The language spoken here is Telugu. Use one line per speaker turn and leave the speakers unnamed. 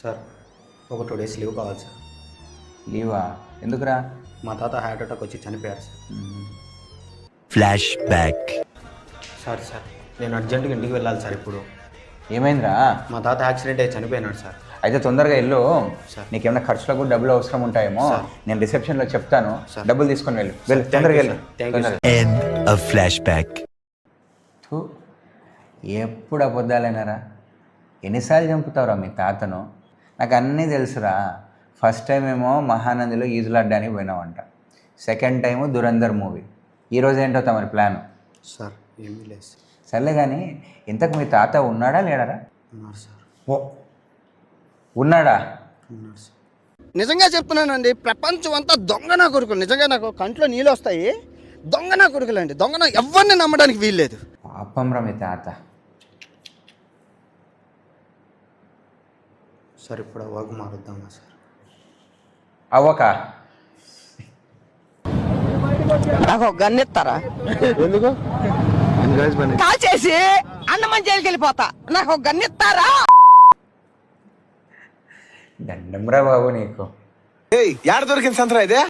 సార్ ఒక 2 days లీవ్ కావాలి సార్.
లీవా? ఎందుకురా?
మా తాత హార్ట్ అటాక్ వచ్చి చనిపోయారు సార్.
Flash back.
సార్ నేను అర్జెంటుగా ఇంటికి వెళ్ళాలి సార్. ఇప్పుడు
ఏమైందిరా?
మా తాత యాక్సిడెంట్ అయ్యి చనిపోయినాడు సార్.
అయితే తొందరగా వెళ్ళు.
సార్.
నీకేమైనా ఖర్చులకు కూడా డబ్బులు అవసరం ఉంటాయేమో.
సార్.
నేను రిసెప్షన్లో చెప్తాను,
సార్.
డబ్బులు తీసుకొని వెళ్ళు. వెళ్ళు,
Thank
తొందరగా
you,
వెళ్ళు.
sir. Thank you, sir.
End of flashback.
థు, ఎప్పుడు అబద్ధాలేనారా? ఎన్నిసార్లు చంపుతావురా మీ తాతను? నాకు అన్నీ తెలుసురా. ఫస్ట్ టైం ఏమో మహానందిలో ఈజులాడ్డానికి పోయినావంట, సెకండ్ టైము దురంధర్ మూవీ, ఈరోజు ఏంటో తమరి ప్లాను?
సార్ ఏమీ లేదు సార్.
సర్లే కానీ ఇంతకు మీ తాత ఉన్నాడా లేడారా?
ఉన్నారు సార్.
ఓ, ఉన్నాడా?
ఉన్నారు సార్.
నిజంగా చెప్తున్నానండి, ప్రపంచం అంతా దొంగ నా కొడుకులు. నిజంగా నాకు కంట్లో నీళ్ళు వస్తాయి. దొంగ నా కొడుకులండి, దొంగ నా ఎవరిని నమ్మడానికి వీల్లేదు.
పాపంరా మీ తాత.
సార్ ఇప్పుడు అవ్వకు మారుద్దామా సార్?
అవ్వక
నాకు ఒక గన్ ఇస్తారా?
ఎందుకు?
కాల్ చేసి అన్నమని జైలుకి వెళ్ళిపోతా. నాకు ఒక గన్ ఇస్తారా?
దండంరా బాబు నీకు.
ఏయ్, యాడ దొరికింది సంతరా ఇదే?